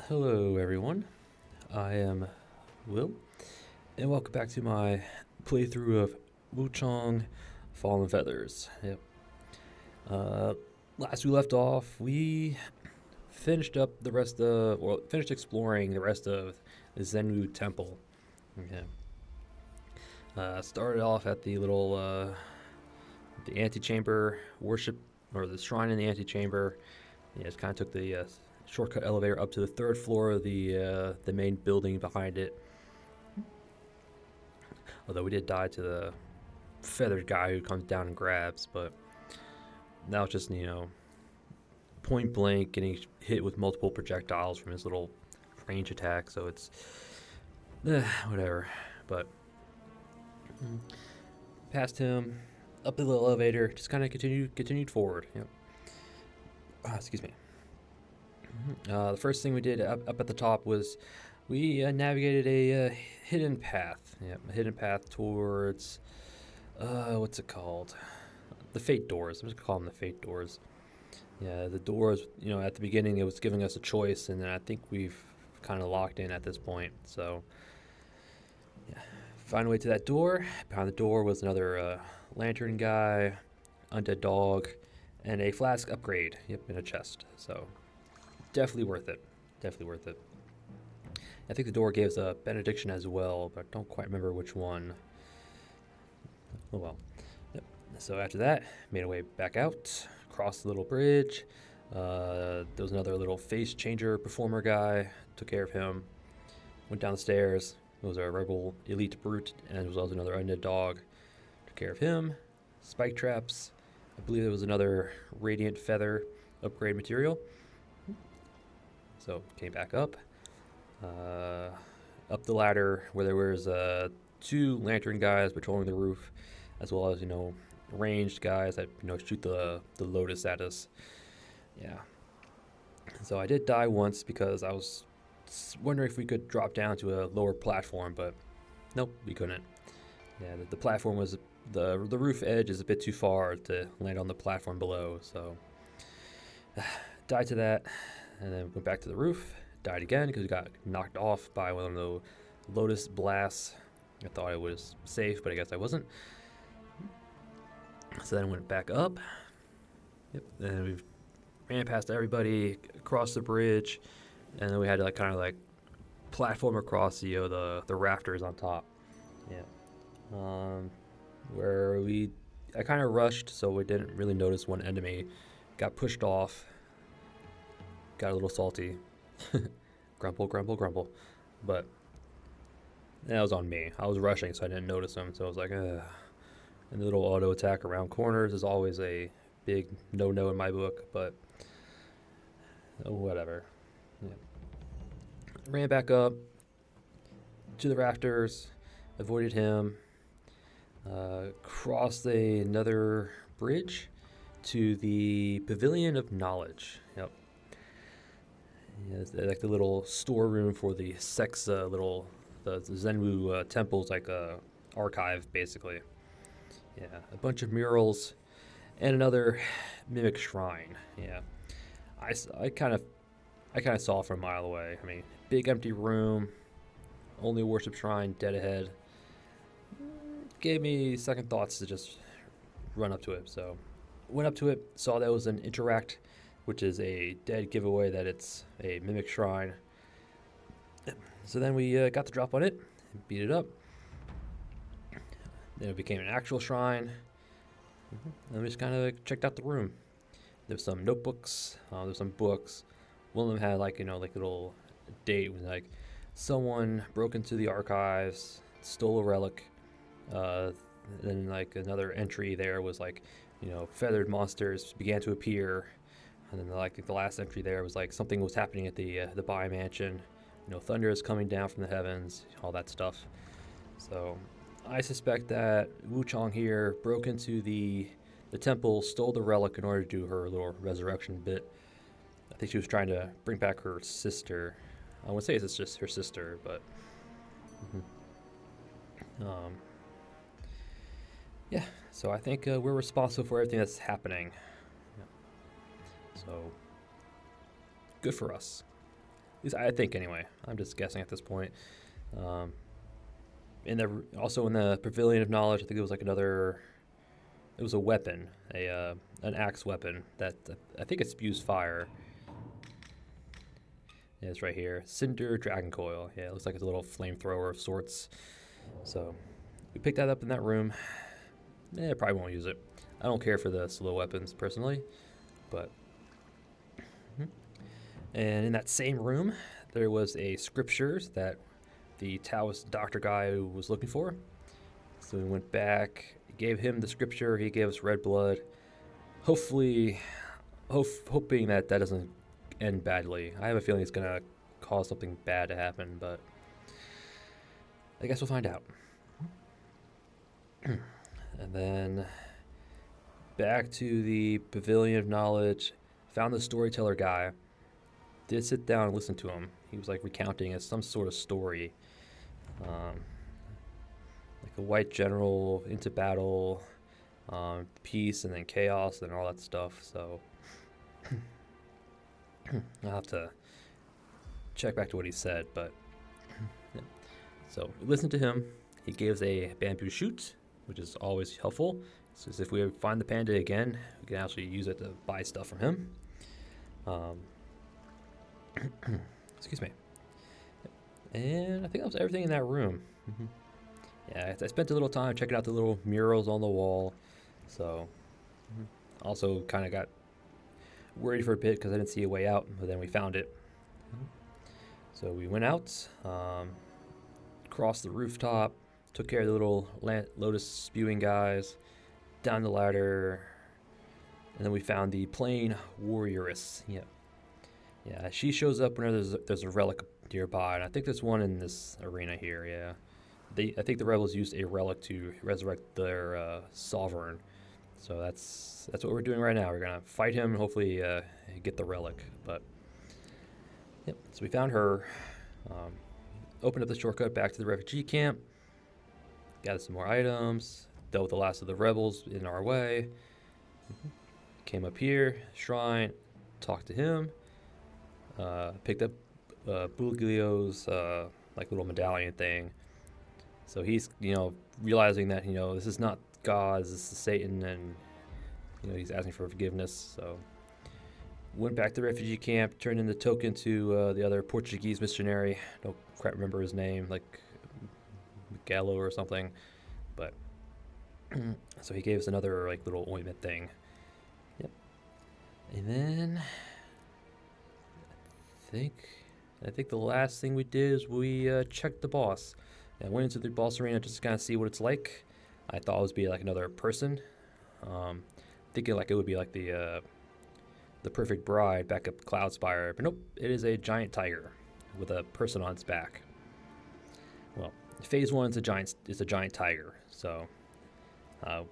Hello, everyone. I am Will, and welcome back to my playthrough of Wuchang Fallen Feathers. Yep. Uh, Last we left off, we finished up the rest of, or finished exploring the rest of the Zenwu Temple. Okay. Started off at the little, the antechamber worship, or the shrine in the antechamber. Yeah, just kind of took the shortcut elevator up to the third floor of the main building behind it. Although we did die to the feathered guy who comes down and grabs, but that was just point blank getting hit with multiple projectiles from his little range attack. So it's whatever. But past him, up the little elevator, just kind of continued forward. Yep. Excuse me. The first thing we did up at the top was we navigated a hidden path. Yeah, a hidden path towards what's it called? The Fate Doors. I'm just gonna call them the Fate Doors. Yeah, the doors. At the beginning it was giving us a choice, and then I think we've kind of locked in at this point. So yeah, find a way to that door. Behind the door was another lantern guy, undead dog, and a flask upgrade. Yep, in a chest. So definitely worth it. Definitely worth it. I think the door gave us a benediction as well, but I don't quite remember which one. Oh well. Yep. So after that, made our way back out, crossed the little bridge. There was another little face changer performer guy. Took care of him. Went down the stairs. There was a rebel elite brute, and there was also another undead dog. Took care of him. Spike traps. I believe there was another radiant feather upgrade material. So came back up the ladder where there was two lantern guys patrolling the roof, as well as ranged guys that shoot the lotus at us. Yeah. So I did die once because I was wondering if we could drop down to a lower platform, but nope, we couldn't. Yeah, the platform was the roof edge is a bit too far to land on the platform below, so died to that, and then went back to the roof. Died again because we got knocked off by one of the lotus blasts. I thought I was safe, but I guess I wasn't. So then I went back up. Yep. Then we ran past everybody, across the bridge, and then we had to kind of platform across the rafters on top. Yeah. Where I kind of rushed, so we didn't really notice one enemy. Got pushed off. Got a little salty. Grumble, grumble, grumble. But that was on me. I was rushing, so I didn't notice him. So I was like, ugh. And the little auto attack around corners is always a big no-no in my book, but whatever. Yeah. Ran back up to the rafters, avoided him, crossed another bridge to the Pavilion of Knowledge. Yep. Yeah, it's like the little storeroom for the the Zenwu temple's archive, basically. Yeah, a bunch of murals and another mimic shrine. Yeah, I kind of saw it from a mile away. I mean, big empty room, only a worship shrine dead ahead. Gave me second thoughts to just run up to it. So went up to it, saw that it was an interact, which is a dead giveaway that it's a mimic shrine. So then we got the drop on it, beat it up. Then it became an actual shrine. And we just kind of checked out the room. There's some notebooks, there's some books. One of them had a little date when someone broke into the archives, stole a relic. Then another entry there was feathered monsters began to appear. And then the last entry there was something was happening at the Bai mansion. Thunder is coming down from the heavens, all that stuff. So I suspect that Wuchang here broke into the temple, stole the relic in order to do her little resurrection bit. I think she was trying to bring back her sister. I would say it's just her sister, but yeah. So I think we're responsible for everything that's happening. Yeah. So good for us. least I think anyway. I'm just guessing at this point. Um, also in the Pavilion of Knowledge, I think it was like another. It was a weapon, an axe weapon that I think it spews fire. Yeah, it's right here. Cinder Dragon Coil. Yeah, it looks like it's a little flamethrower of sorts. So we picked that up in that room. Probably won't use it. I don't care for the slow weapons personally, but. And in that same room, there was a scriptures that the Taoist doctor guy was looking for. So we went back, gave him the scripture. He gave us red blood. Hopefully, hoping that doesn't end badly. I have a feeling it's gonna cause something bad to happen, but I guess we'll find out. And then back to the Pavilion of Knowledge. Found the storyteller guy. Did sit down and listen to him. He was like recounting some sort of story. Like a white general into battle, peace, and then chaos, and all that stuff. So I'll have to check back to what he said. But yeah. So we listened to him. He gave us a bamboo shoot, which is always helpful. So if we find the panda again, we can actually use it to buy stuff from him. Excuse me. And I think that was everything in that room. Yeah, I spent a little time checking out the little murals on the wall. So, also kind of got worried for a bit because I didn't see a way out, but then we found it. So we went out, crossed the rooftop, took care of the little lotus spewing guys, down the ladder, and then we found the plain warrioress. Yeah. Yeah, she shows up whenever there's a relic nearby, and I think there's one in this arena here. Yeah, I think the rebels used a relic to resurrect their sovereign, so that's what we're doing right now. We're gonna fight him and hopefully get the relic. But yep, so we found her, opened up the shortcut back to the refugee camp, gathered some more items, dealt with the last of the rebels in our way. Came up here, shrine, talked to him. Picked up Buglio's like little medallion thing. So he's realizing that this is not God, this is Satan, and he's asking for forgiveness. So went back to the refugee camp, turned in the token to the other Portuguese missionary. Don't quite remember his name, like Gallo or something. But so he gave us another like little ointment thing. Yep. And then I think the last thing we did is we checked the boss. I went into the boss arena just to kind of see what it's like. I thought it would be like another person, thinking like it would be like the perfect bride back up Cloudspire, but nope, it is a giant tiger with a person on its back. Well, phase 1 is a giant tiger, so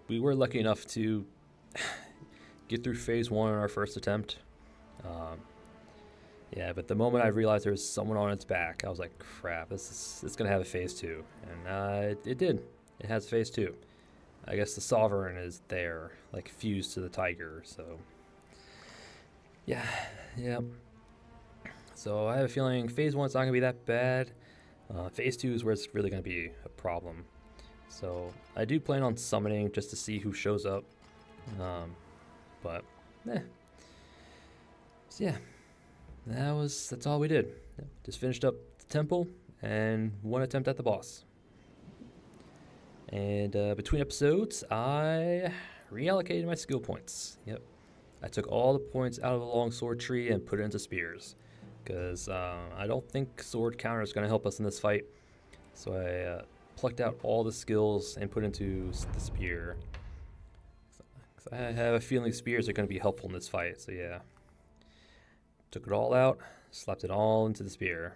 we were lucky enough to get through phase 1 on our first attempt. Yeah, but the moment I realized there was someone on its back, I was like, crap, it's going to have a phase 2. And it did. It has phase 2. I guess the Sovereign is there, like fused to the tiger, so. Yeah. So I have a feeling phase 1's not going to be that bad. Phase 2 is where it's really going to be a problem. So I do plan on summoning just to see who shows up. But, So yeah. That's all we did. Just finished up the temple and one attempt at the boss. And between episodes, I reallocated my skill points. Yep. I took all the points out of the longsword tree and put it into spears. Because I don't think sword counter is going to help us in this fight. So I plucked out all the skills and put into the spear. I have a feeling spears are going to be helpful in this fight, so yeah. Took it all out, slapped it all into the spear.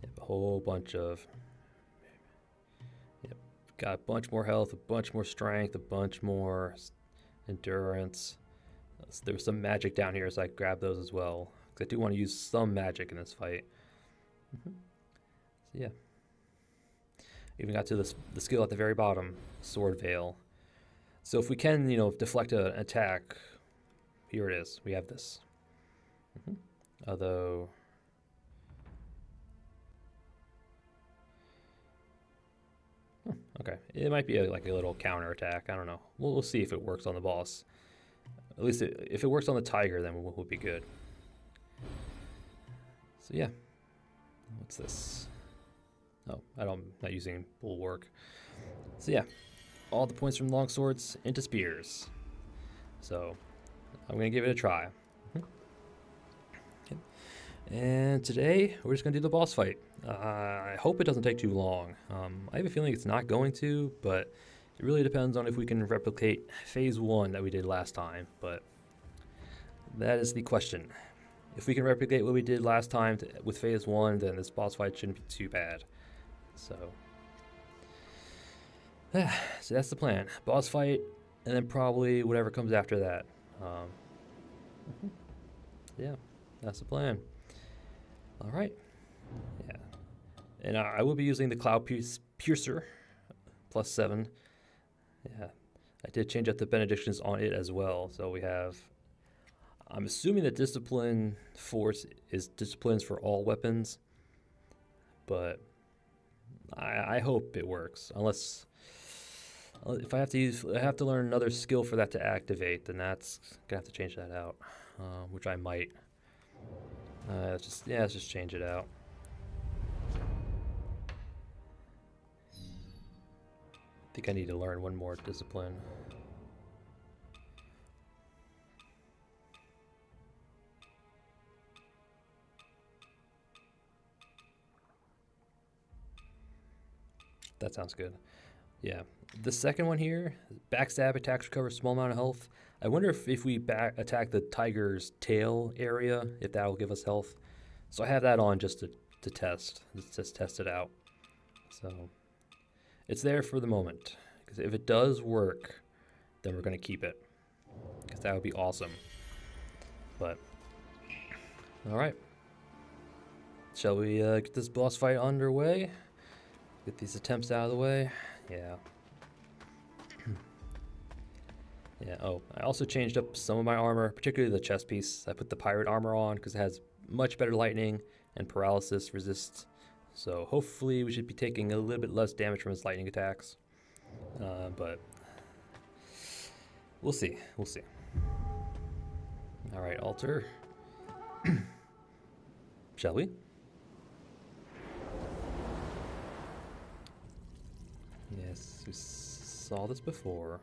Yep, a whole bunch of... Yep, got a bunch more health, a bunch more strength, a bunch more endurance. There was some magic down here, so I grabbed those as well. Because I do want to use some magic in this fight. So yeah. Even got to the skill at the very bottom, Sword Veil. So if we can, deflect an attack, here it is. We have this. Although, Okay, it might be like a little counter attack. I don't know. We'll see if it works on the boss. At least if it works on the tiger, then we'll be good. So yeah, what's this? Oh, not using bulwark. So yeah, all the points from longswords into spears. So I'm gonna give it a try. Okay. And today we're just gonna do the boss fight. I hope it doesn't take too long. I have a feeling it's not going to, but it really depends on if we can replicate phase 1 that we did last time. But that is the question. If we can replicate what we did last time with phase 1, then this boss fight shouldn't be too bad. So that's the plan. Boss fight, and then probably whatever comes after that. Yeah, that's the plan. All right. Yeah. And I will be using the Cloud Piercer +7. Yeah. I did change up the benedictions on it as well. So we have... I'm assuming that Discipline Force is disciplines for all weapons. But I hope it works. Unless... if I have to learn another skill for that to activate, then that's gonna have to change that out, which I might. Let's just change it out. I think I need to learn one more discipline. That sounds good. Yeah. The second one here, backstab attacks recover small amount of health. I wonder if we attack the tiger's tail area, if that will give us health. So I have that on just to test. Let's just test it out. So it's there for the moment. Because if it does work, then we're going to keep it. Because that would be awesome. But, alright. Shall we get this boss fight underway? Get these attempts out of the way? Yeah. Yeah, oh, I also changed up some of my armor, particularly the chest piece. I put the pirate armor on because it has much better lightning and paralysis resist. So hopefully we should be taking a little bit less damage from his lightning attacks. But we'll see, we'll see. All right, altar. Shall we? Yes, we saw this before.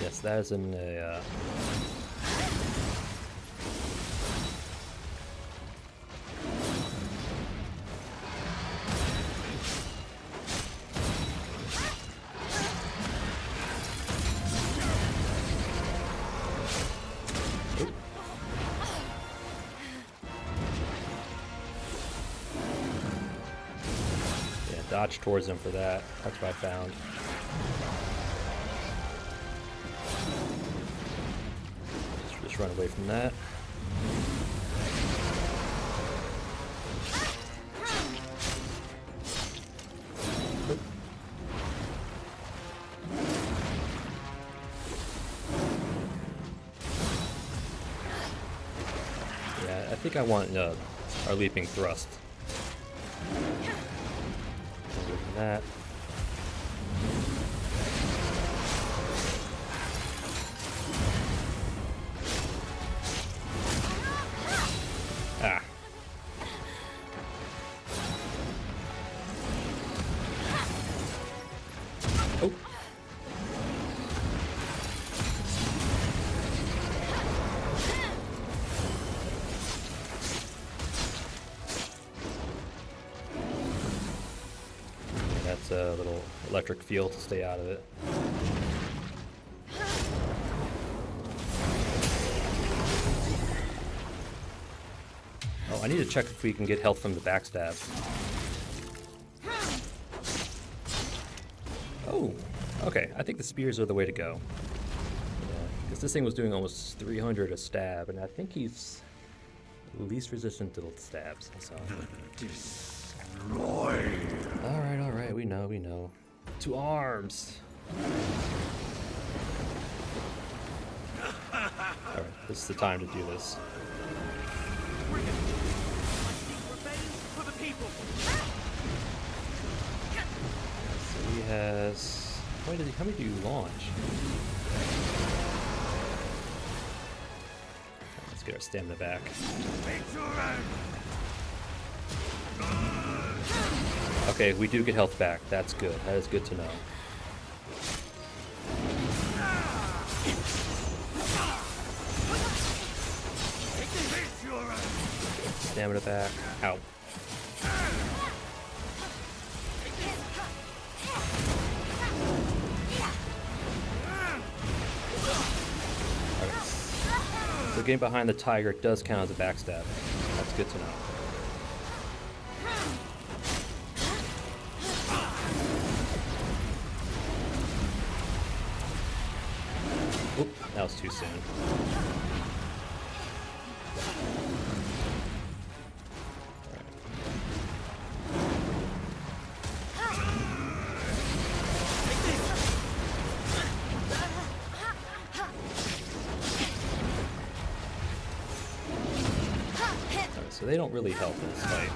Yes, that is in a... dodge towards him for that. That's what I found. Just run away from that. Yeah, I think I want our leaping thrust. That. Ah. Oh. That's a little electric field to stay out of it. Oh, I need to check if we can get health from the backstab. Oh, okay. I think the spears are the way to go. Because this thing was doing almost 300 a stab, and I think he's least resistant to stabs. So. Alright, we know. To arms! Alright, this is the time to do this. So he has... How many do you launch? Let's get our stamina back. Okay, we do get health back. That's good. That is good to know. Stamina back. Ow. Okay. So getting behind the tiger does count as a backstab. That's good to know. Oop, that was too soon. So they don't really help in this fight.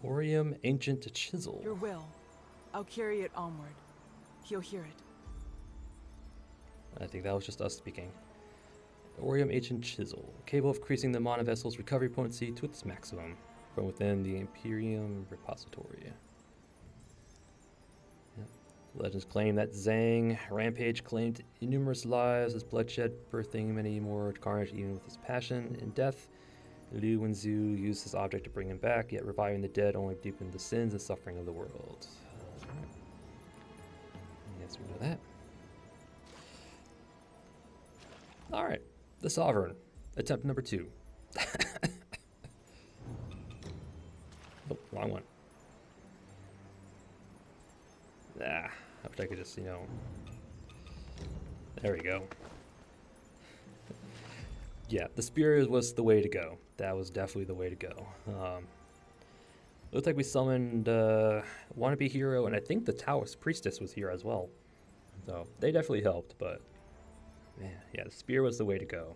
Orium Ancient Chisel. Your will. I'll carry it onward. He'll hear it. I think that was just us speaking. Orium Ancient Chisel, capable of increasing the mana vessel's recovery potency to its maximum from within the Imperium repository. Yep. Legends claim that Zhang Rampage claimed numerous lives as bloodshed, birthing many more carnage even with his passion in death. Liu Wenzu used this object to bring him back, yet reviving the dead only deepened the sins and suffering of the world. Right. Yes, we know that. Alright, the Sovereign. Attempt number 2. Oh, wrong one. Ah, I wish I could just, there we go. Yeah, the spear was the way to go. That was definitely the way to go. Looked like we summoned Wannabe Hero, and I think the Taoist Priestess was here as well. So they definitely helped, but man, yeah, the spear was the way to go.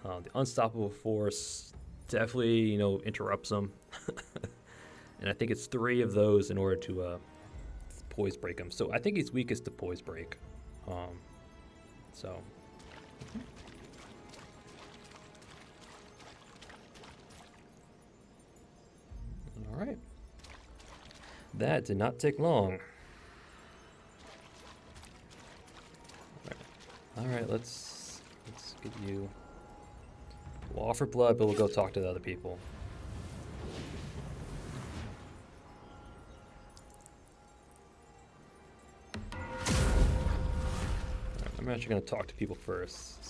The Unstoppable Force definitely, interrupts them. And I think it's 3 of those in order to poise break him. So I think he's weakest to poise break. So... Alright. That did not take long. Alright, let's get you. We'll offer blood, but we'll go talk to the other people. Right, I'm actually going to talk to people first.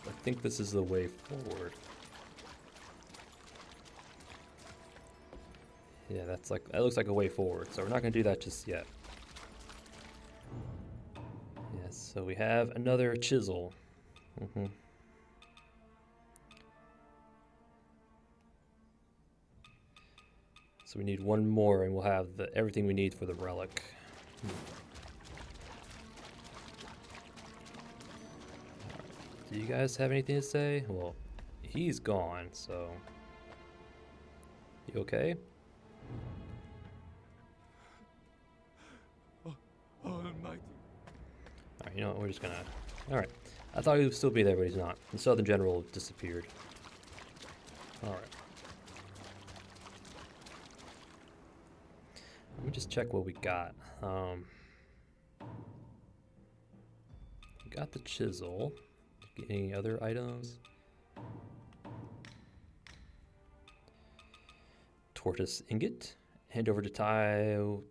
I think this is the way forward. Yeah, that looks like a way forward, so we're not going to do that just yet. Yes, so we have another chisel. So we need one more, and we'll have everything we need for the relic. Right. Do you guys have anything to say? Well, he's gone, so... You okay? Almighty. Alright, you know what, we're just gonna... Alright. I thought he would still be there, but he's not. The Southern General disappeared. Alright. Let me just check what we got. We got the chisel. Any other items? Tortoise ingot. Hand over to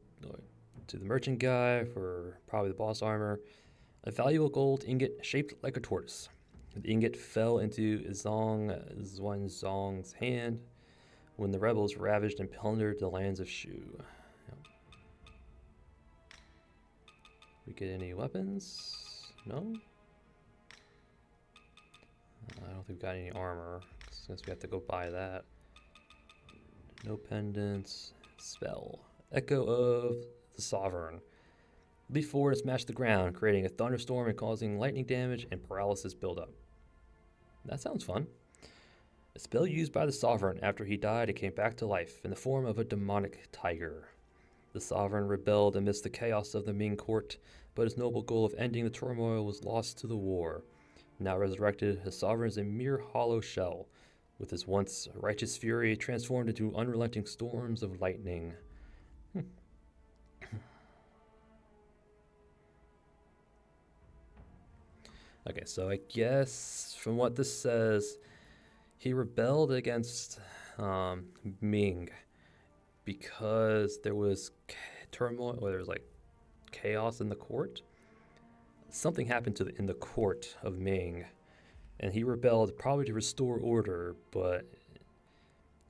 to the merchant guy for probably the boss armor. A valuable gold ingot shaped like a tortoise. The ingot fell into Xuanzong's hand when the rebels ravaged and plundered the lands of Shu. Yep. We get any weapons? No? I don't think we've got any armor, since we have to go buy that. No pendants. Spell. Echo of the Sovereign. Leap forward and smash the ground, creating a thunderstorm and causing lightning damage and paralysis buildup. That sounds fun. A spell used by the Sovereign after he died and came back to life in the form of a demonic tiger. The Sovereign rebelled amidst the chaos of the Ming court, but his noble goal of ending the turmoil was lost to the war. Now resurrected, his Sovereign is a mere hollow shell, with his once righteous fury transformed into unrelenting storms of lightning. Okay, so I guess from what this says, he rebelled against Ming because there was turmoil, or there was like chaos in the court. Something happened in the court of Ming, and he rebelled probably to restore order, but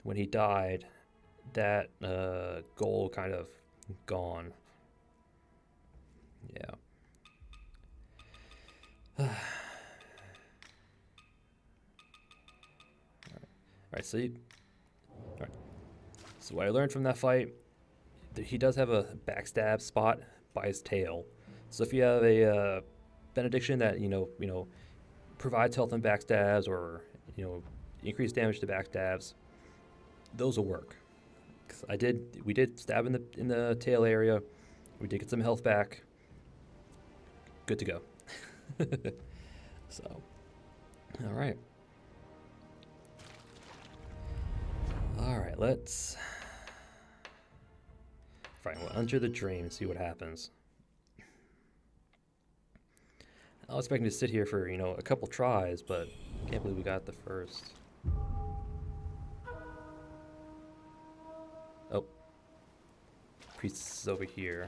when he died, that goal kind of gone. Yeah. All right, so so what I learned from that fight, he does have a backstab spot by his tail. So if you have a benediction that provides health and backstabs, or increase damage to backstabs, those will work. 'Cause we did stab in the tail area. We did get some health back. Good to go. So, all right. Let's fine. We'll enter the dream, see what happens. I was expecting to sit here for a couple tries, but I can't believe we got the first. Oh, priest is over here.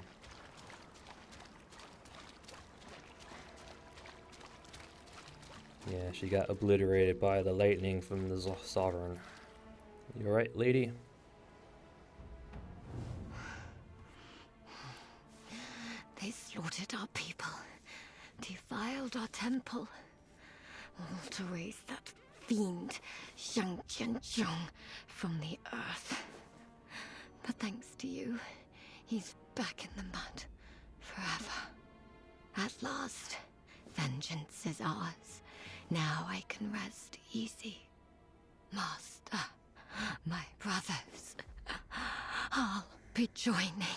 Yeah, she got obliterated by the lightning from the Sovereign. You alright, lady? They slaughtered our people, defiled our temple, all to raise that fiend Xianzhong from the earth. But thanks to you, he's back in the mud forever. At last, vengeance is ours. Now I can rest easy. Master, my brothers, I'll be joining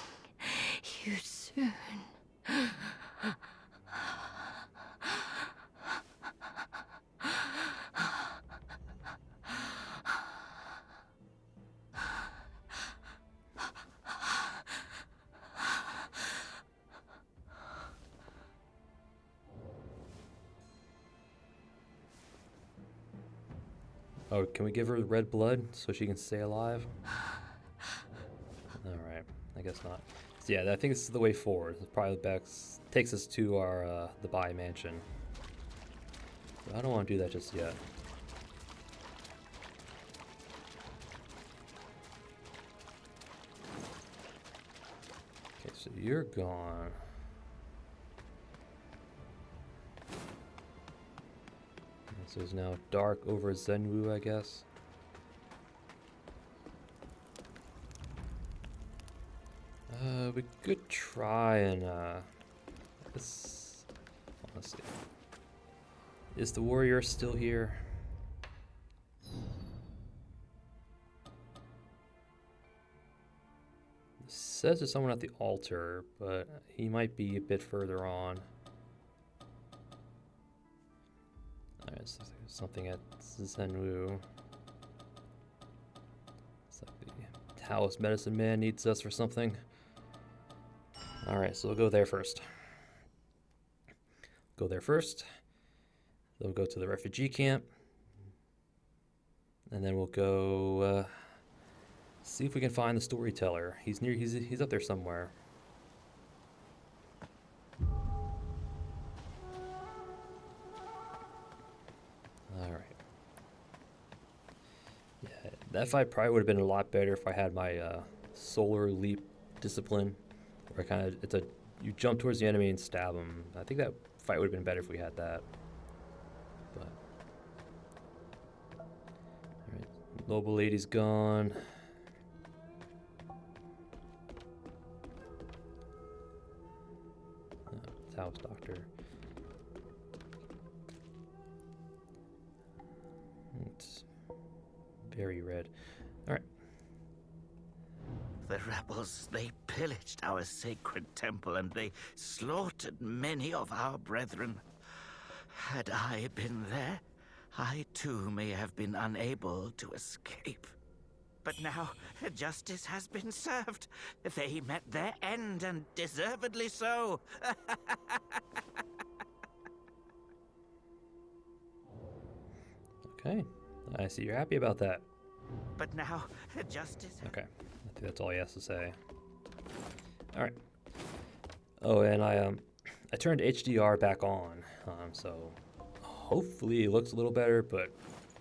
you soon. Oh, can we give her red blood so she can stay alive? Alright, I guess not. So yeah, I think this is the way forward. It's probably the best. Takes us to our the Bai mansion. But I don't want to do that just yet. Okay, so you're gone. So it's now dark over Zhenwu, I guess. We could try and let's see. Is the warrior still here? It says there's someone at the altar, but he might be a bit further on. Alright, so there's something at Zhenwu. It's like the Taoist medicine man needs us for something. Alright, so we'll go there first. Then we'll go to the refugee camp. And then we'll go see if we can find the storyteller. He's up there somewhere. That fight probably would have been a lot better if I had my solar leap discipline, where you jump towards the enemy and stab them. I think that fight would have been better if we had that. But all right, Noble Lady's gone. House Doctor. It's very red. All right. The rebels, they pillaged our sacred temple and they slaughtered many of our brethren. Had I been there, I too may have been unable to escape. But now, justice has been served. They met their end, and deservedly so. Okay. I see you're happy about that. But now, justice... Okay. I think that's all he has to say. All right. Oh, and I turned HDR back on, so hopefully it looks a little better, but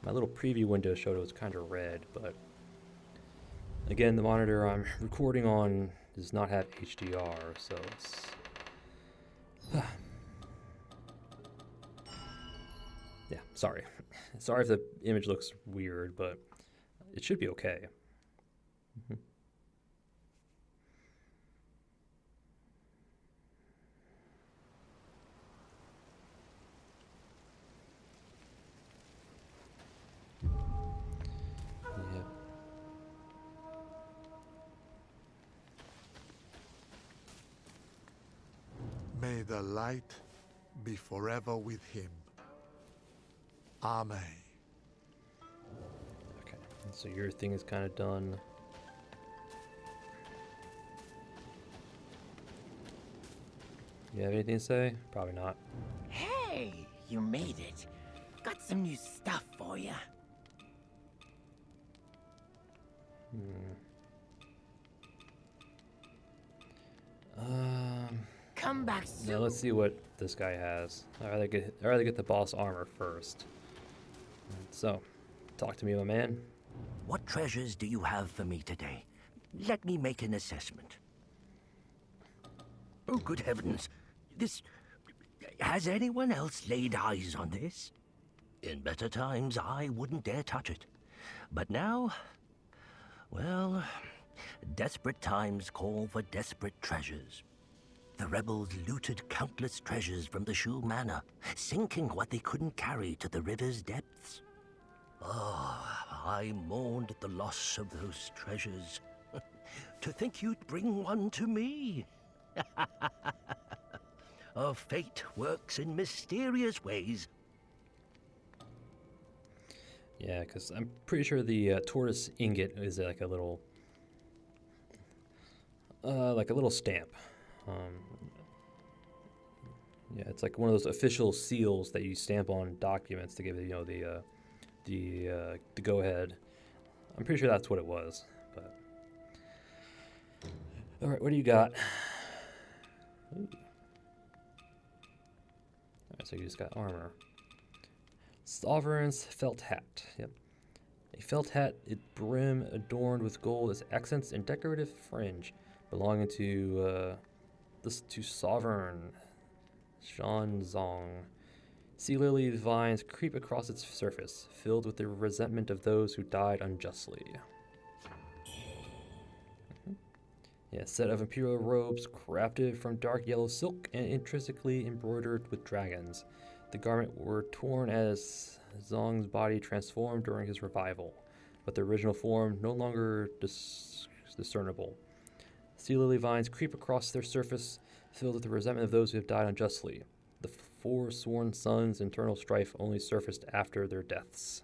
my little preview window showed it was kind of red, but again, the monitor I'm recording on does not have HDR, so it's... yeah, sorry. Sorry if the image looks weird, but it should be okay. Yeah. May the light be forever with him. Amen. Okay, so your thing is kind of done. You have anything to say? Probably not. Hey, you made it. Got some new stuff for you. Come back soon. Now let's see what this guy has. I'd rather get the boss armor first. So, talk to me, my man. What treasures do you have for me today? Let me make an assessment. Oh, good heavens. This... Has anyone else laid eyes on this? In better times, I wouldn't dare touch it. But now... Well... Desperate times call for desperate treasures. The rebels looted countless treasures from the Shu Manor, sinking what they couldn't carry to the river's depths. Oh, I mourned at the loss of those treasures. To think you'd bring one to me. Fate works in mysterious ways. Yeah, because I'm pretty sure the tortoise ingot is like a little stamp. Yeah, it's like one of those official seals that you stamp on documents to give it, the go ahead. I'm pretty sure that's what it was. But all right, what do you got? Ooh. All right, so you just got armor. Sovereign's felt hat. Yep, a felt hat, its brim adorned with gold as accents and decorative fringe, belonging to Sovereign Xianzhong. Sea lily vines creep across its surface, filled with the resentment of those who died unjustly. Yeah, a set of imperial robes crafted from dark yellow silk and intrinsically embroidered with dragons. The garment were torn as Zong's body transformed during his revival, but the original form no longer discernible. Sea lily vines creep across their surface, filled with the resentment of those who have died unjustly. The four sworn sons' internal strife only surfaced after their deaths.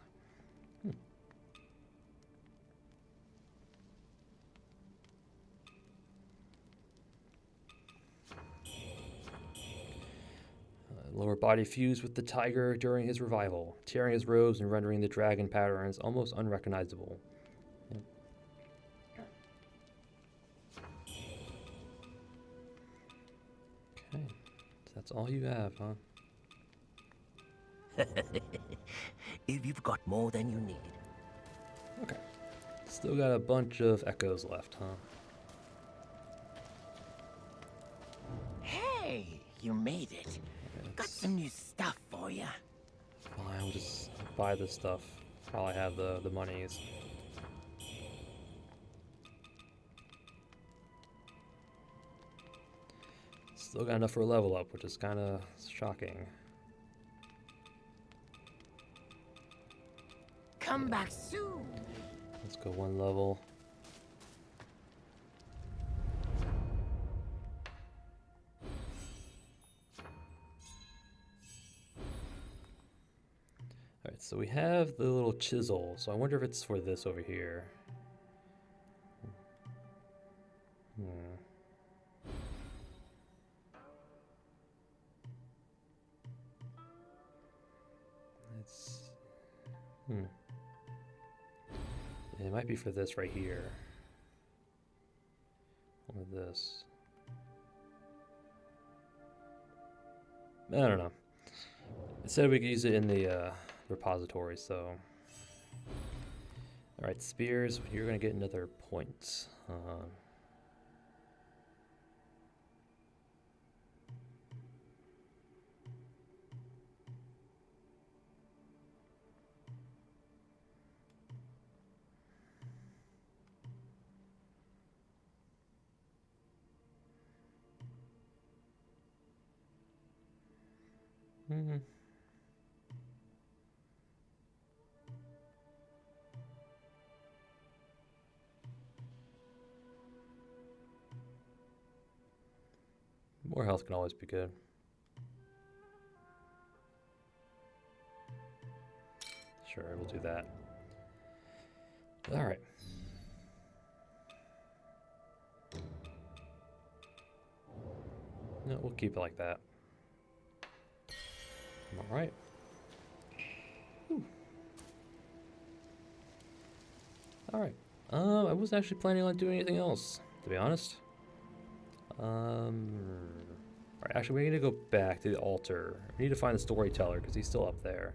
Lower body fused with the tiger during his revival, tearing his robes and rendering the dragon patterns almost unrecognizable. Yep. Okay, so that's all you have, huh? If you've got more than you need. Okay. Still got a bunch of echoes left, huh? Hey, you made it. Got some new stuff for you. Fine, we'll just buy this stuff while I have the monies. Still got enough for a level up, which is kind of shocking. Come back soon. Let's go one level. Alright, so we have the little chisel, so I wonder if it's for this over here. It might be for this right here. Or this. I don't know. It said we could use it in the repository, so. Alright, spears, you're gonna get another point. More health can always be good. Sure, we'll do that. Alright. No, we'll keep it like that. Alright. Alright. I wasn't actually planning on doing anything else, to be honest. Alright, actually we need to go back to the altar. We need to find the storyteller, because he's still up there.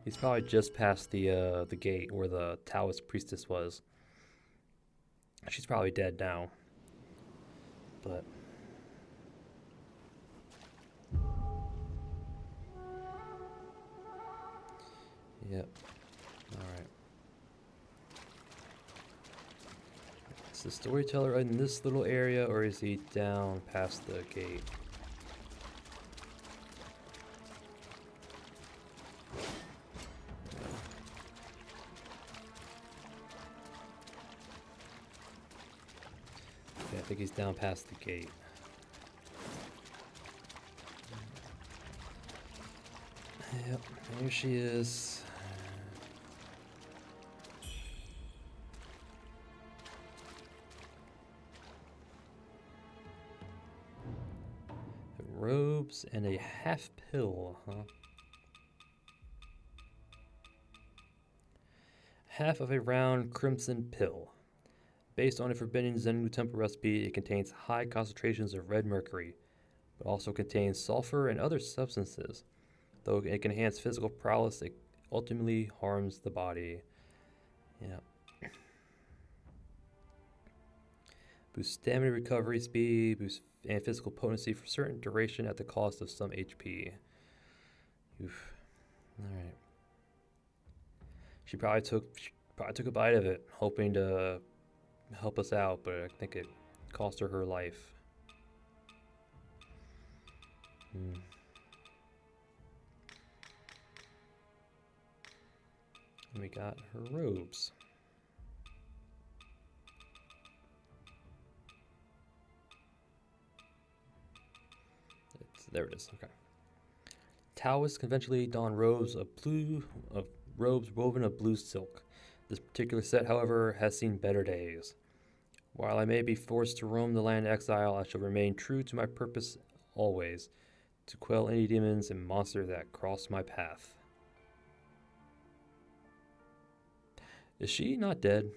He's probably just past the gate where the Taoist priestess was. She's probably dead now. But yep. Alright. Is the storyteller in this little area, or is he down past the gate? Okay, I think he's down past the gate. Yep, here she is. Robes and a half pill, huh? Half of a round crimson pill. Based on a forbidden Zenwu temple recipe, it contains high concentrations of red mercury, but also contains sulfur and other substances. Though it can enhance physical prowess, it ultimately harms the body. Yeah. Boost stamina recovery speed, boost and physical potency for certain duration at the cost of some HP. Oof. Alright. She probably took a bite of it, hoping to help us out, but I think it cost her life. And we got her robes. There it is. Okay. Taoists conventionally don robes woven of blue silk. This particular set, however, has seen better days. While I may be forced to roam the land of exile, I shall remain true to my purpose always, to quell any demons and monsters that cross my path. Is she not dead?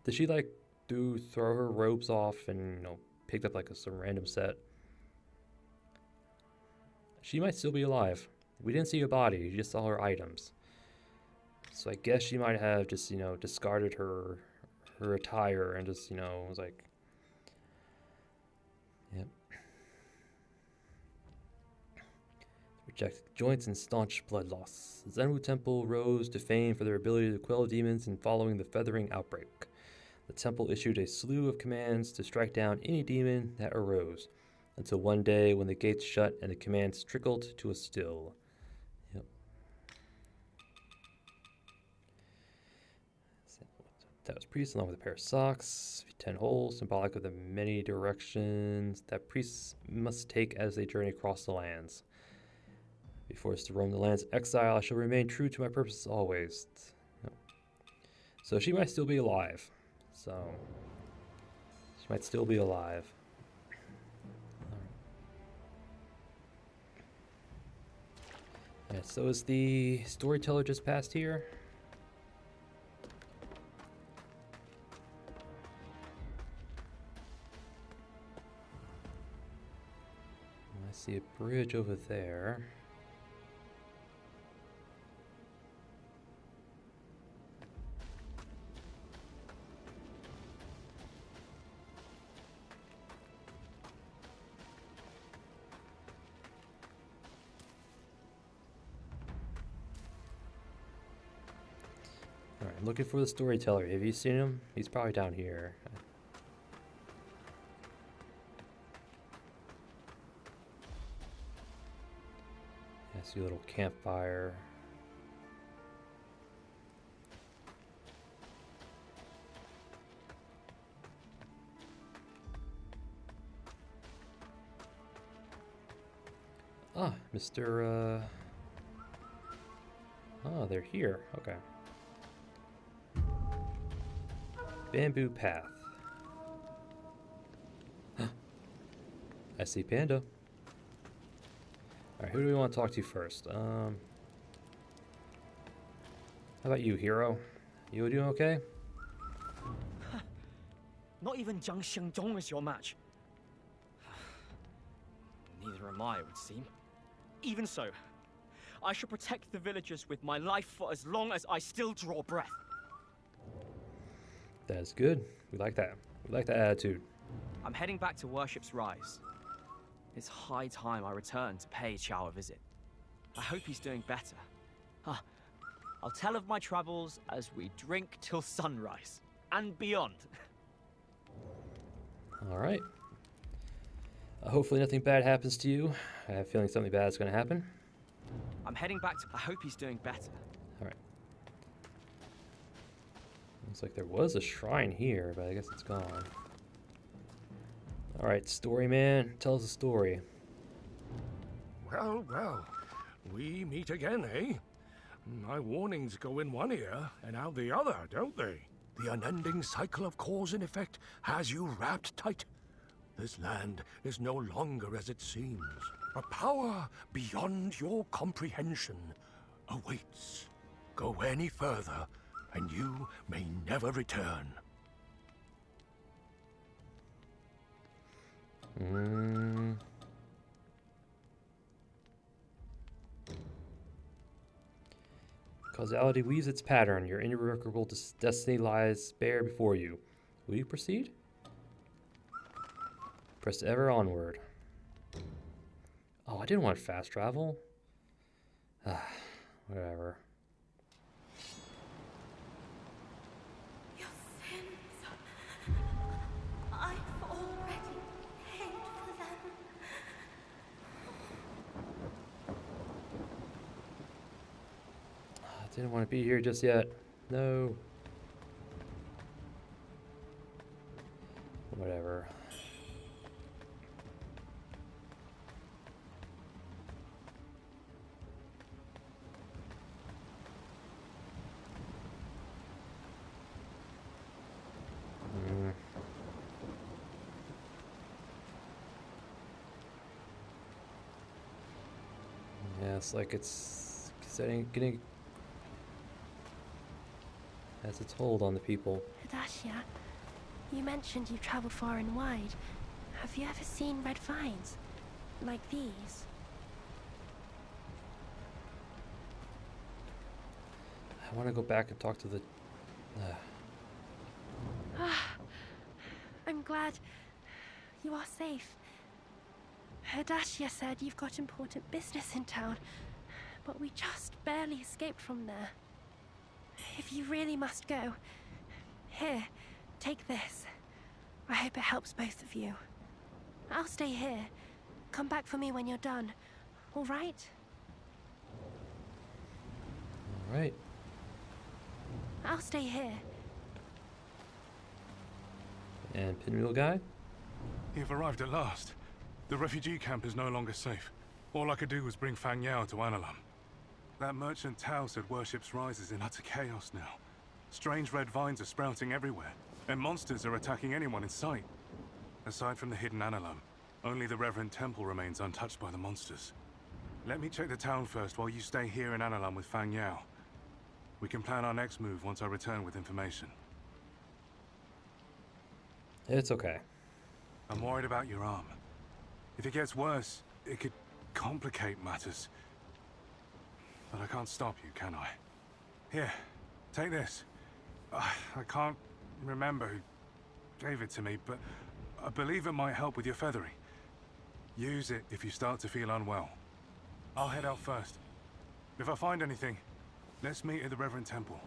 Did she throw her robes off and picked up some random set? She might still be alive. We didn't see her body, we just saw her items. So I guess she might have just, discarded her attire and just, was like, yep. Rejected joints and staunch blood loss. The Zenwu Temple rose to fame for their ability to quell demons in following the feathering outbreak. The temple issued a slew of commands to strike down any demon that arose, until one day when the gates shut and the commands trickled to a still. Yep. That was priest along with a pair of socks, 10 holes, symbolic of the many directions that priests must take as they journey across the lands. Be forced to roam the lands of exile, I shall remain true to my purposes always. Yep. So she might still be alive. Yeah, so is the storyteller just passed here? I see a bridge over there. Alright, I'm looking for the storyteller. Have you seen him? He's probably down here. I see a little campfire. Ah, Mr. Oh, they're here. Okay. Bamboo path. I see Panda. Alright, who do we want to talk to first? How about you, hero? You doing okay? Not even Zhang Xianzhong is your match. Neither am I, it would seem. Even so, I shall protect the villagers with my life for as long as I still draw breath. That's good. We like that. We like that attitude. I'm heading back to Worship's Rise. It's high time I return to pay Qiao a visit. I hope he's doing better. I'll tell of my travels as we drink till sunrise and beyond. Alright. Hopefully nothing bad happens to you. I have a feeling something bad is going to happen. I'm heading back to... I hope he's doing better. Alright. Looks like there was a shrine here, but I guess it's gone. Alright, story man, tell us a story. Well, well, we meet again, eh? My warnings go in one ear and out the other, don't they? The unending cycle of cause and effect has you wrapped tight. This land is no longer as it seems. A power beyond your comprehension awaits. Go any further, and you may never return. Causality weaves its pattern. Your irrevocable destiny lies bare before you. Will you proceed? Press ever onward. Oh, I didn't want fast travel. Whatever. Your sins. I've already paid for them. I didn't want to be here just yet. No. Whatever. Yeah, it's like it's getting has its hold on the people. Hadasia, you mentioned you've traveled far and wide. Have you ever seen red vines? Like these? I want to go back and talk to the... I'm glad you are safe. Herdashia said you've got important business in town, but we just barely escaped from there. If you really must go, here, take this. I hope it helps both of you. I'll stay here. Come back for me when you're done, all right? All right. I'll stay here. And Pinwheel Guy? You've arrived at last. The refugee camp is no longer safe. All I could do was bring Fang Yao to Analam. That merchant Tao said Worship's Rise is in utter chaos now. Strange red vines are sprouting everywhere, and monsters are attacking anyone in sight. Aside from the hidden Analam, only the Reverend Temple remains untouched by the monsters. Let me check the town first while you stay here in Analam with Fang Yao. We can plan our next move once I return with information. It's okay. I'm worried about your arm. If it gets worse, it could complicate matters. But I can't stop you, can I? Here, take this. I can't remember who gave it to me, but I believe it might help with your feathering. Use it if you start to feel unwell. I'll head out first. If I find anything, let's meet at the Reverend Temple.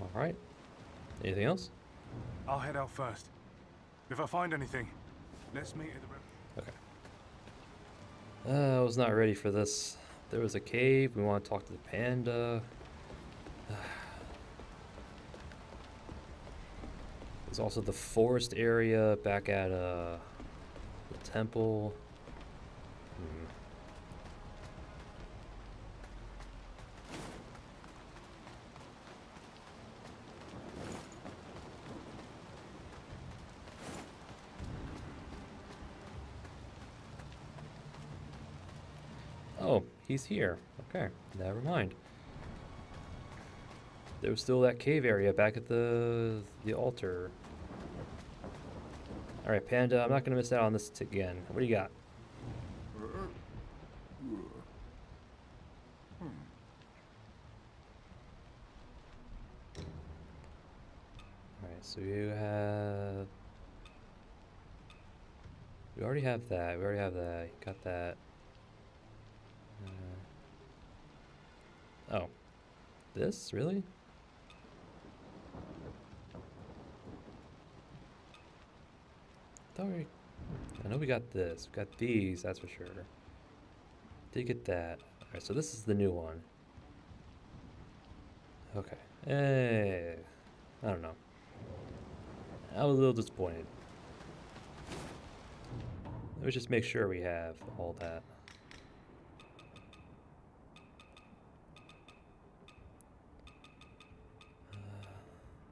All right. Anything else? I'll head out first. If I find anything, let's meet at the Reverend... Okay. I was not ready for this. There was a cave. We want to talk to the panda. There's also the forest area back at the temple. Oh, he's here. Okay, never mind. There was still that cave area back at the altar. All right, Panda, I'm not gonna miss out on this again. What do you got? All right, so you have. We already have that. We already have that. You got that. Oh, this really? I know we got this. We got these, that's for sure. Did get that. Alright, so this is the new one. Okay. Hey. I don't know. I was a little disappointed. Let's just make sure we have all that.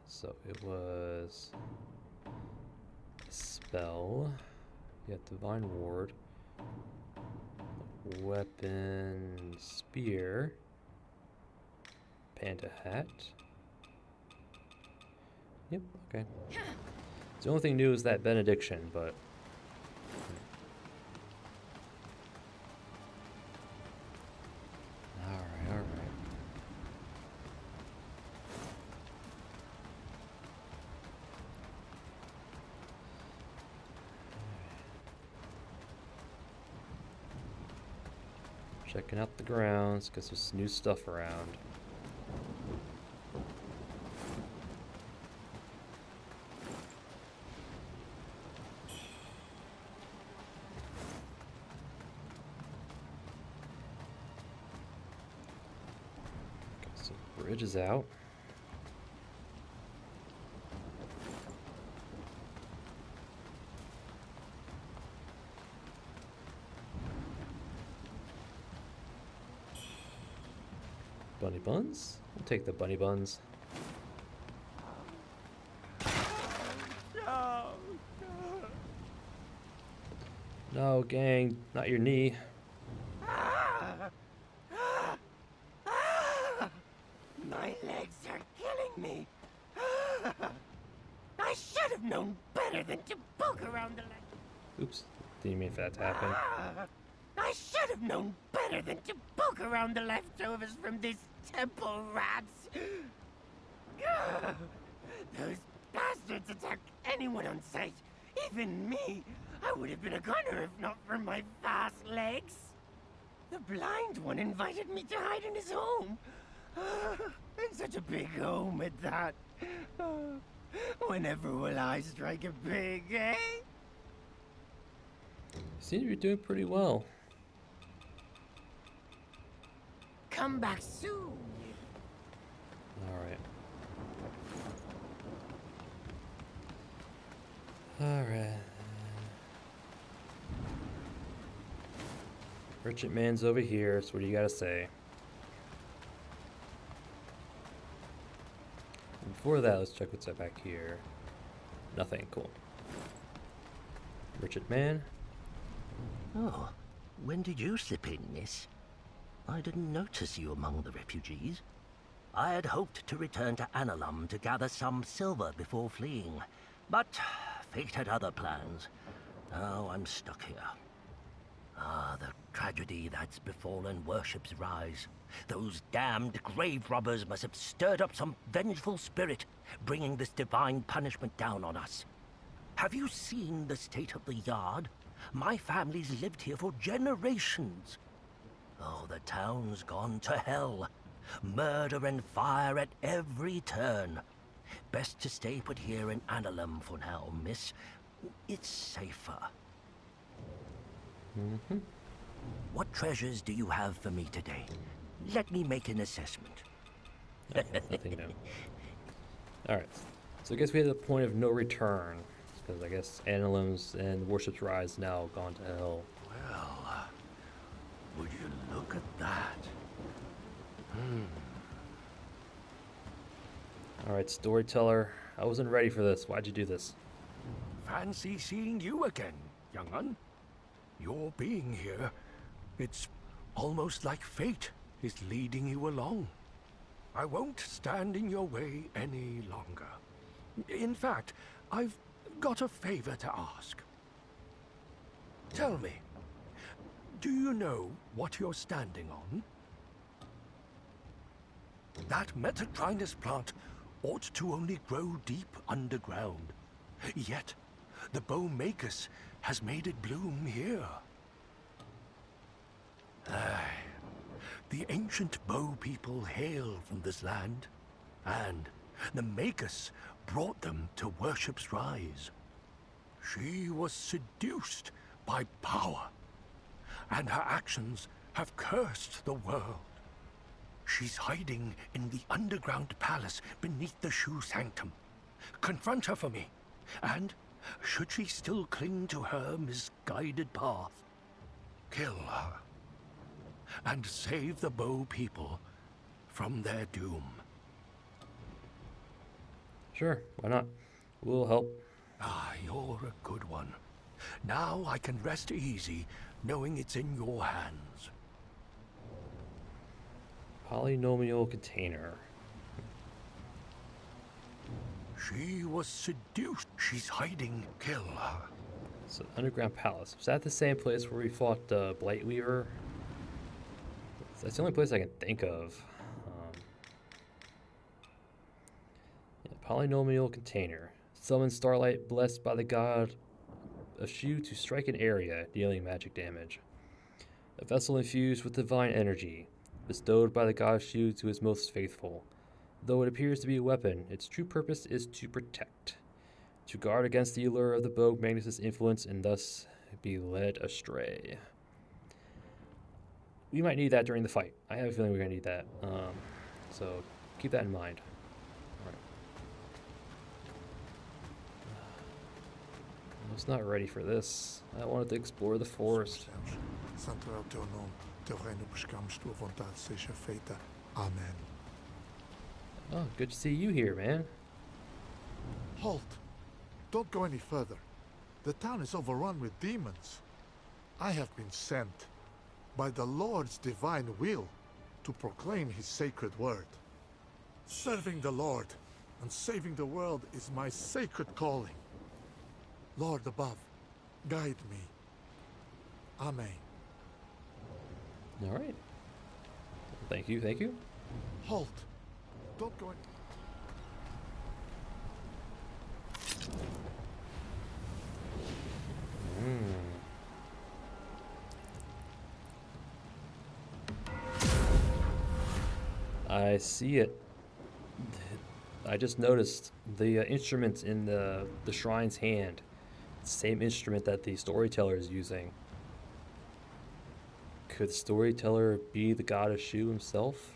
So it was spell, you have divine ward, weapon, spear, panda hat. Yep, okay. The only thing new is that benediction, but all right. Checking out the grounds, because there's new stuff around. Okay, so bridge is out. Bunny buns? We'll take the bunny buns. No, gang, not your knee. My legs are killing me. I should have known better than to poke around the leg. Oops, didn't mean for that to happen. I should have known better than to poke around the leftovers from this temple rats. Those bastards attack anyone on sight. Even me. I would have been a gunner if not for my fast legs. The blind one invited me to hide in his home. And such a big home at that. Whenever will I strike a pig, eh? You seem to be doing pretty well. Come back soon. Alright. Alright. Merchant man's over here, so what do you gotta say? And before that, let's check what's back here. Nothing, cool. Merchant man. Oh, when did you slip in, miss? I didn't notice you among the refugees. I had hoped to return to Analum to gather some silver before fleeing, but fate had other plans. Now I'm stuck here. Ah, the tragedy that's befallen Worship's Rise. Those damned grave robbers must have stirred up some vengeful spirit, bringing this divine punishment down on us. Have you seen the state of the yard? My family's lived here for generations. Oh, the town's gone to hell. Murder and fire at every turn. Best to stay put here in Analum for now, miss. It's safer. Mm-hmm. What treasures do you have for me today? Let me make an assessment. Nothing new. Alright. So I guess we had the point of no return. Because I guess Analum's and Worship's Rise now gone to hell. Well, would you look at that? Alright, storyteller. I wasn't ready for this. Why'd you do this? Fancy seeing you again, young un. Your being here, it's almost like fate is leading you along. I won't stand in your way any longer. In fact, I've got a favor to ask. Tell me, do you know what you're standing on? That Metacrinus plant ought to only grow deep underground. Yet, the Bowmakus has made it bloom here. Aye. The ancient Bow people hail from this land, and the Makus brought them to Worship's Rise. She was seduced by power, and her actions have cursed the world. She's hiding in the underground palace beneath the Shoe Sanctum. Confront her for me, and should she still cling to her misguided path, kill her, and save the Bow people from their doom. Sure, why not? We'll help. Ah, you're a good one. Now I can rest easy, knowing it's in your hands. Polynomial container. She was seduced. She's hiding. Kill her. So, underground palace. Was that the same place where we fought Blightweaver? That's the only place I can think of. Yeah, polynomial container. Summon starlight blessed by the god of Shu to strike an area, dealing magic damage. A vessel infused with divine energy, bestowed by the god of Shu to his most faithful. Though it appears to be a weapon, its true purpose is to protect, to guard against the allure of the Bogue Magnus' influence and thus be led astray. We might need that during the fight. I have a feeling we're going to need that. So keep that in mind. All right. I was not ready for this. I wanted to explore the forest. Santo é o teu nome. Teu reino buscamos, tua vontade seja feita. Amen. Oh, good to see you here, man. Halt! Don't go any further. The town is overrun with demons. I have been sent by the Lord's divine will to proclaim his sacred word. Serving the Lord and saving the world is my sacred calling. Lord above, guide me. Amen. All right. Thank you, thank you. Halt! Don't go in. I see it. I just noticed the instrument in the shrine's hand. Same instrument that the storyteller is using. Could the storyteller be the god of Shu himself?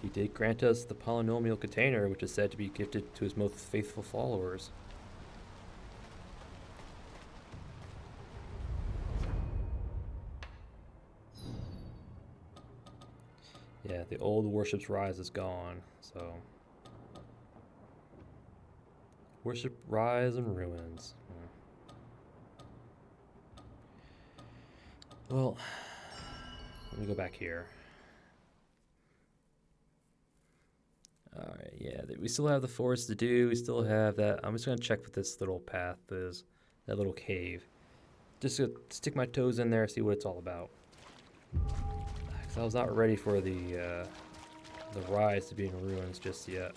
He did grant us the polynomial container, which is said to be gifted to his most faithful followers. Yeah, the old worship's rise is gone, so... Worship rise and ruins. Well, let me go back here. Alright, yeah, we still have the forest to do. We still have that. I'm just going to check what this little path is. That little cave. Just to stick my toes in there, see what it's all about. Because I was not ready for the rise to be in ruins just yet.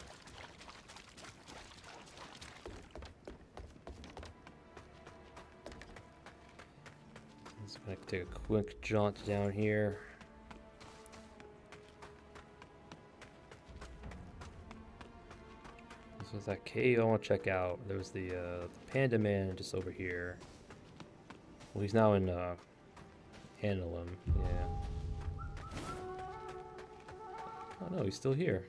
I'm just going to take a quick jaunt down here. This was that cave I want to check out. There was the panda man just over here. Well, he's now in Annalum, yeah. Oh no, he's still here.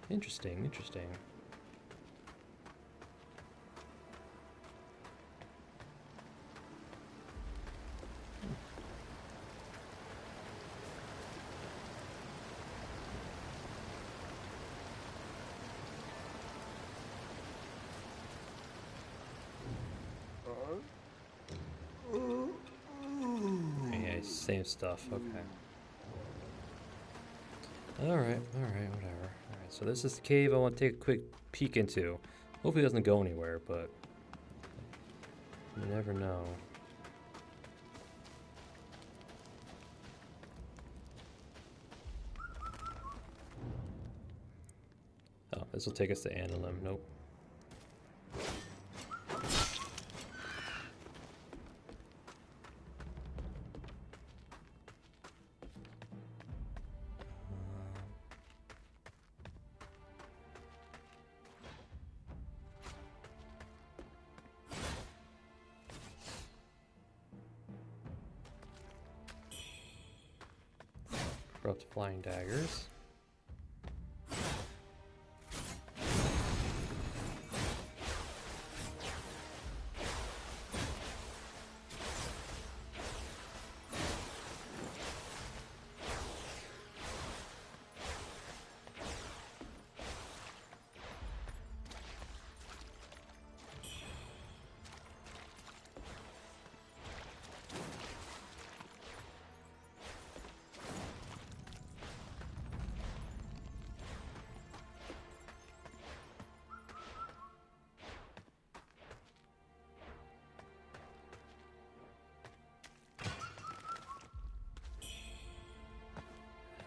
Interesting, interesting. Yeah, same stuff, okay. Alright, whatever. Alright, so this is the cave I want to take a quick peek into. Hopefully it doesn't go anywhere, but you never know. Oh, this will take us to Annalum. Nope. Corrupt flying daggers.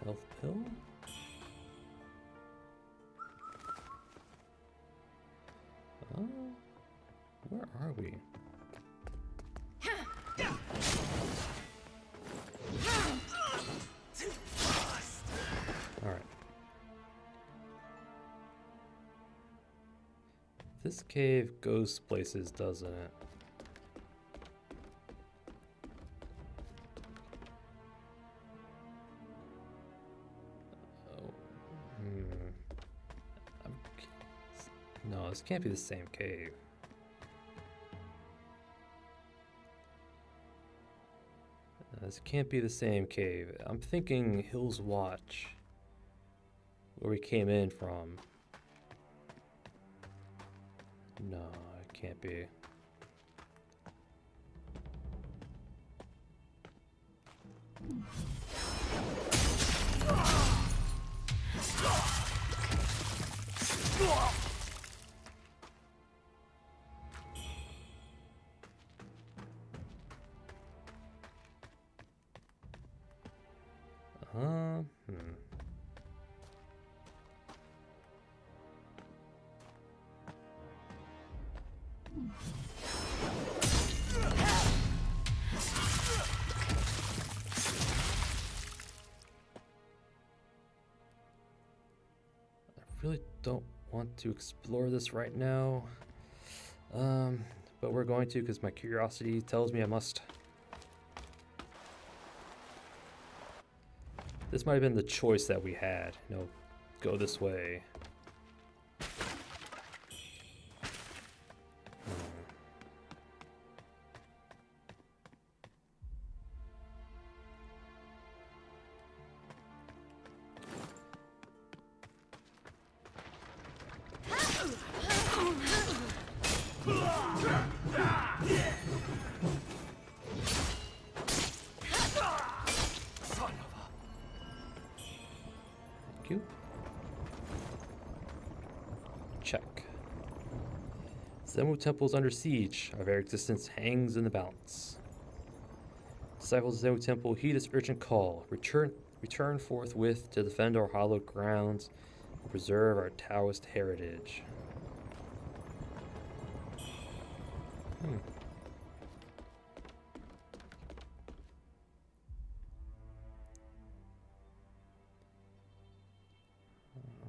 Health pill? Where are we? Alright. This cave goes places, doesn't it? No, this can't be the same cave. This can't be the same cave. I'm thinking Hill's Watch, where we came in from. No, it can't be. Hmm. I really don't want to explore this right now. But we're going to because my curiosity tells me I must. This might have been the choice that we had. You know, go this way. Thank you. Check. Zemu Temple is under siege. Our very existence hangs in the balance. Disciples of Zemu Temple, heed this urgent call. Return forthwith to defend our hallowed grounds and preserve our Taoist heritage.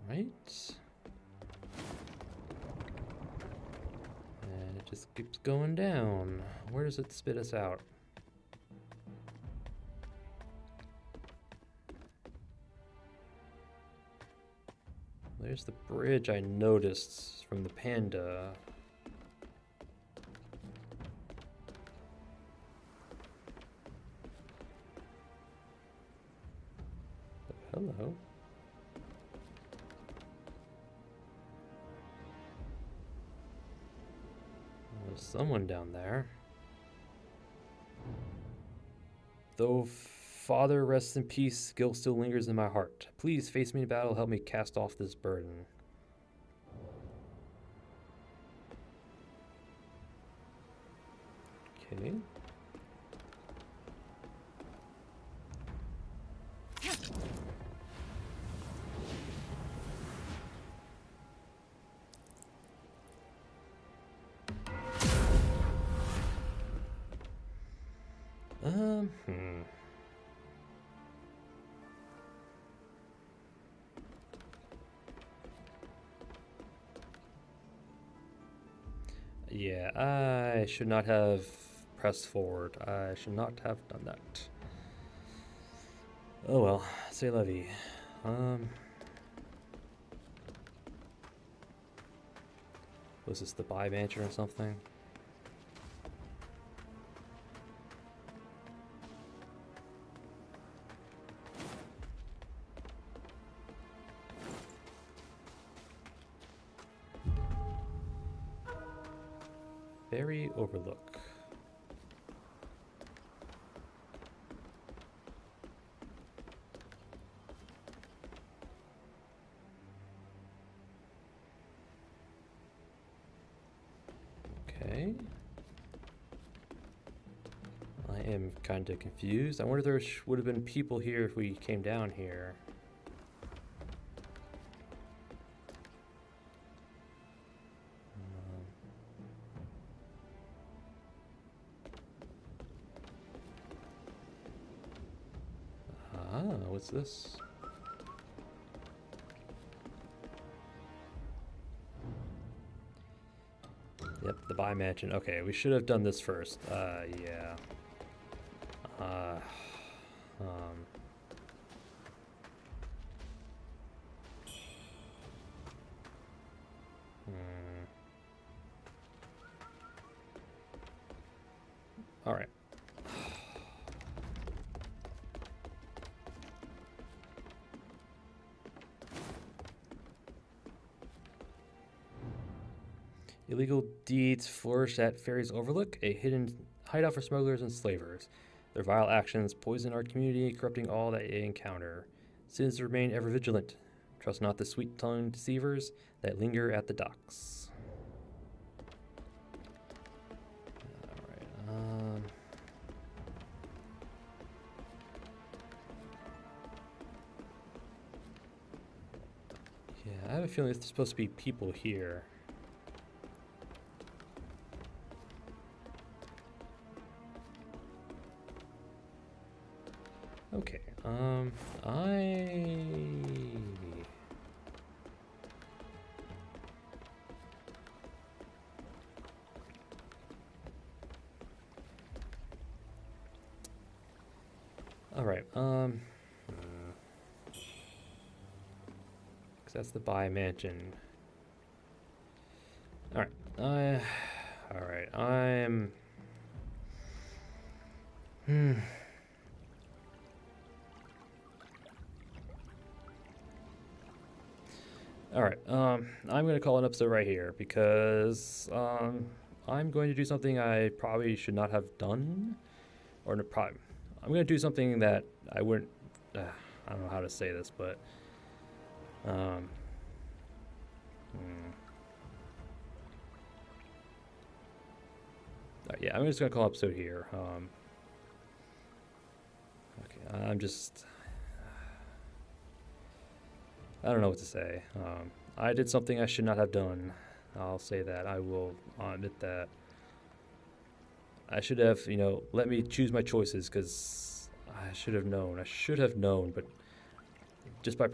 Alright. And it just keeps going down. Where does it spit us out? There's the bridge I noticed from the panda. Hello. There's someone down there. Though Father rests in peace, guilt still lingers in my heart. Please face me in battle, help me cast off this burden. Okay. Yeah, I should not have pressed forward. I should not have done that. Oh well, c'est la vie. Was this the Bai Mansion or something? Ferry Overlook. Okay. I am kind of confused. I wonder if there would have been people here if we came down here. What's this? Yep, the Bai Mansion. Okay, we should have done this first. Yeah. All right. Illegal deeds flourish at Ferry's Overlook, a hidden hideout for smugglers and slavers. Their vile actions poison our community, corrupting all that they encounter. Citizens remain ever vigilant. Trust not the sweet-tongued deceivers that linger at the docks. Alright, Yeah, I have a feeling there's supposed to be people here. Okay, Alright, 'cause that's the Bai mansion. Alright, alright, Alright, I'm gonna call an episode right here because, I'm going to do something I probably should not have done. Or I'm gonna do something that I wouldn't, I don't know how to say this, but, yeah, I'm just gonna call an episode here. Okay, I don't know what to say. I did something I should not have done. I'll say that. I will admit that. I should have, let me choose my choices because I should have known. I should have known, but just by,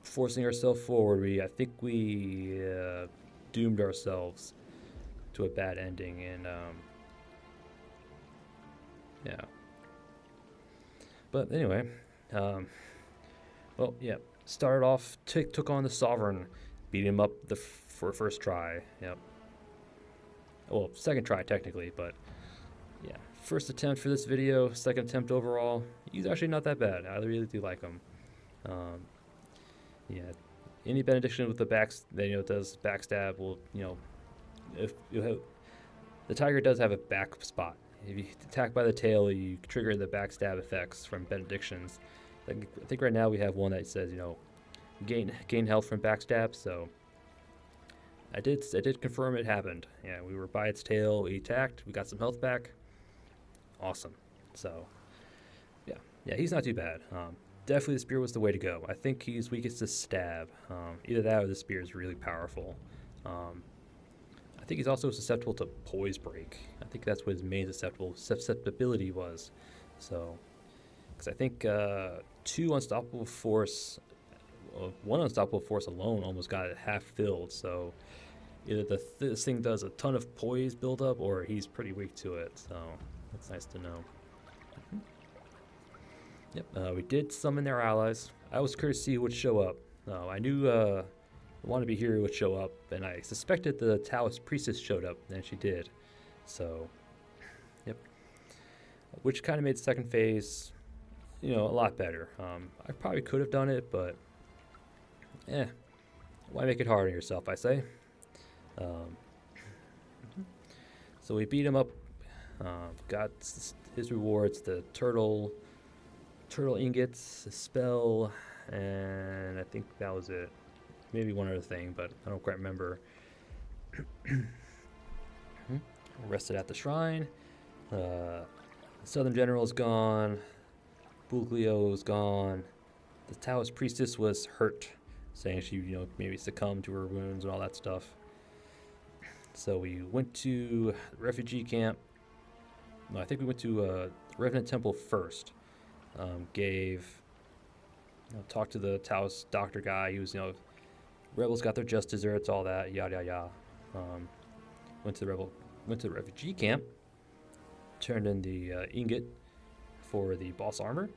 forcing ourselves forward, I think we doomed ourselves to a bad ending, and yeah. But anyway, well, yeah. Started off, took on the Sovereign, beat him up for first try. Yep. Well, second try technically, but yeah. First attempt for this video, second attempt overall. He's actually not that bad. I really do like him. Yeah. Any benediction with the does backstab will, if you have, the tiger does have a back spot. If you attack by the tail, you trigger the backstab effects from benedictions. I think right now we have one that says, gain health from backstab. So I did confirm it happened. Yeah, we were by its tail. We attacked. We got some health back. Awesome. So yeah, he's not too bad. Definitely the spear was the way to go. I think he's weakest to stab. Either that or the spear is really powerful. I think he's also susceptible to poise break. I think that's what his main susceptibility was. So, because I think one unstoppable force alone almost got it half filled. So either this thing does a ton of poise buildup or he's pretty weak to it. So that's nice to know. Yep, we did summon their allies. I was curious to see who would show up. I knew the wannabe hero would show up, and I suspected the Taoist priestess showed up, and she did. So, yep. Which kind of made the second phase, a lot better. I probably could have done it, but, why make it hard on yourself, I say. So we beat him up, got his rewards, the turtle ingots, a spell, and I think that was it. Maybe one other thing, but I don't quite remember. Rested at the shrine. The Southern General is gone. Buglio is gone. The Taoist priestess was hurt, saying she, maybe succumbed to her wounds and all that stuff. So we went to the refugee camp. No, I think we went to Revenant Temple first. Talked to the Taoist doctor guy. He was, rebels got their just desserts, all that, yada yada. Went to the refugee camp. Turned in the ingot for the boss armor.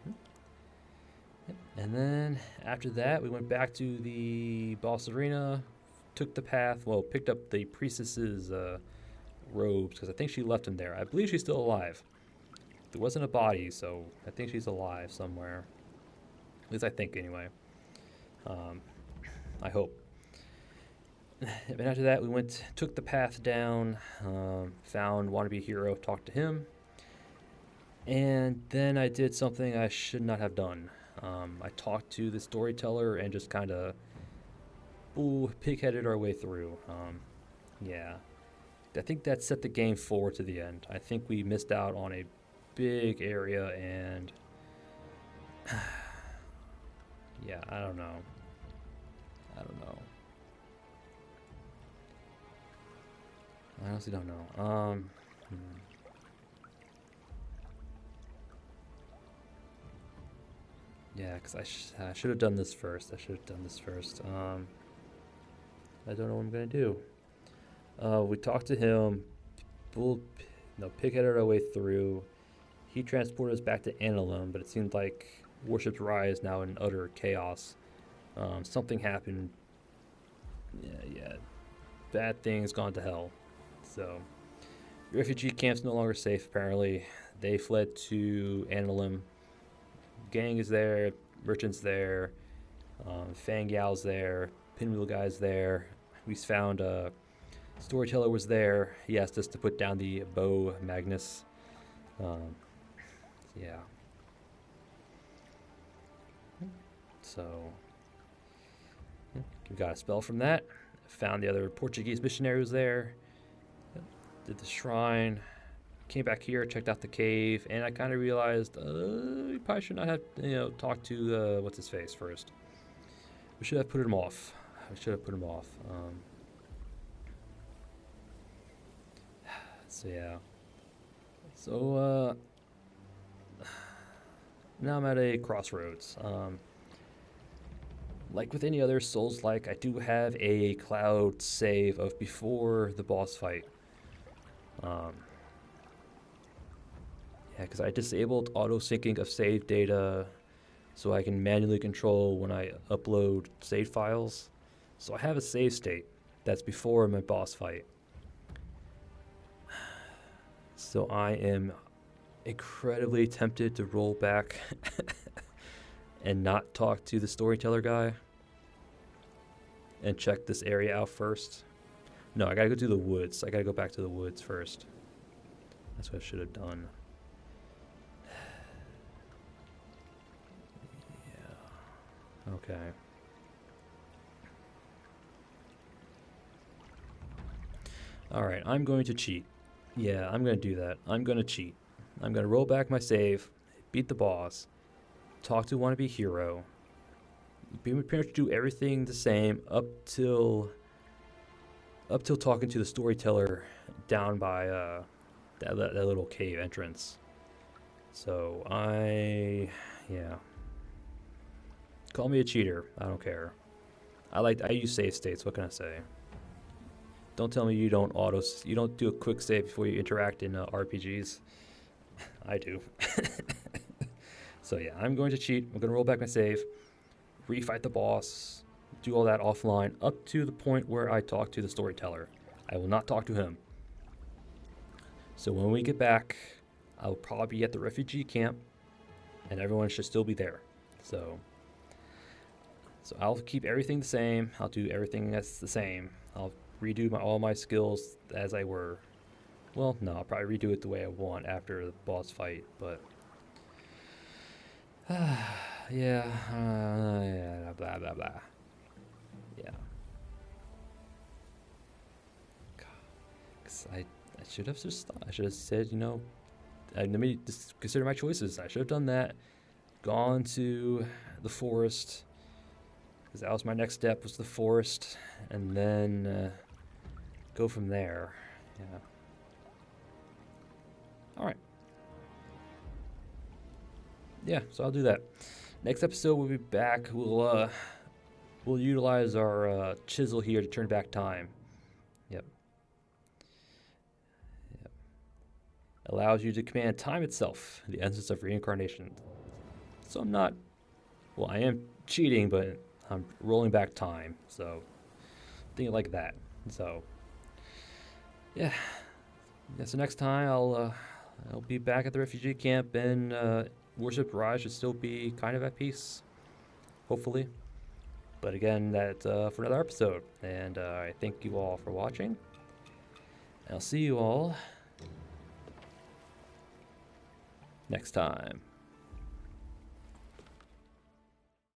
Yep. And then after that, we went back to the boss arena. Took the path. Well, picked up the priestess's robes because I think she left them there. I believe she's still alive. There wasn't a body, so I think she's alive somewhere. At least I think, anyway. I hope. And after that, we took the path down, found wannabe hero, talked to him, and then I did something I should not have done. I talked to the storyteller and just kind of pig-headed our way through. Yeah. I think that set the game forward to the end. I think we missed out on a big area, and yeah, I don't know. I don't know. I honestly don't know. Yeah, because I should have done this first. I don't know what I'm gonna do. We talked to him. Pigheaded our way through. He transported us back to Annalum, but it seemed like Warship's Rise now in utter chaos. Something happened. Yeah. Bad things gone to hell. So, refugee camp's no longer safe, apparently. They fled to Annalum. Gang is there, merchants there, Fang Yao's there, Pinwheel Guy's there. We found Storyteller was there. He asked us to put down the bow Magnus. Yeah. So, we got a spell from that. Found the other Portuguese missionary was there. Did the shrine. Came back here, checked out the cave, and I kind of realized we probably should not have, talked to what's his face first. We should have put him off. So yeah. So now I'm at a crossroads. Like with any other Souls-like, I do have a cloud save of before the boss fight. Yeah, because I disabled auto-syncing of save data so I can manually control when I upload save files. So I have a save state that's before my boss fight. So I am incredibly tempted to roll back and not talk to the storyteller guy and check this area out first. No, I gotta go to the woods. I gotta go back to the woods first. That's what I should have done. Yeah. Okay. Alright, I'm going to cheat. Yeah, I'm going to do that. I'm going to cheat. I'm going to roll back my save, beat the boss, talk to wannabe hero, pretty much do everything the same up till talking to the storyteller down by that little cave entrance. So yeah. Call me a cheater. I don't care. I use save states. What can I say? Don't tell me you don't do a quick save before you interact in RPGs. I do. So yeah, I'm going to cheat. I'm going to roll back my save, refight the boss, do all that offline up to the point where I talk to the storyteller. I will not talk to him. So when we get back, I'll probably be at the refugee camp, and everyone should still be there. So I'll keep everything the same. I'll do everything that's the same. I'll redo all my skills as I were. Well, no, I'll probably redo it the way I want after the boss fight, but yeah, blah blah blah. Yeah. Cause I should have said, let me just consider my choices. I should have done that. Gone to the forest, because that was my next step, was the forest, and then go from there. Yeah. All right. Yeah, so I'll do that. Next episode we'll be back. We'll utilize our chisel here to turn back time. Yep. Allows you to command time itself, the essence of reincarnation. So I am cheating, but I'm rolling back time. So think like that. So yeah. So next time I'll be back at the refugee camp, and Worship Rise should still be kind of at peace, hopefully. But again, that's for another episode. And I thank you all for watching. And I'll see you all next time.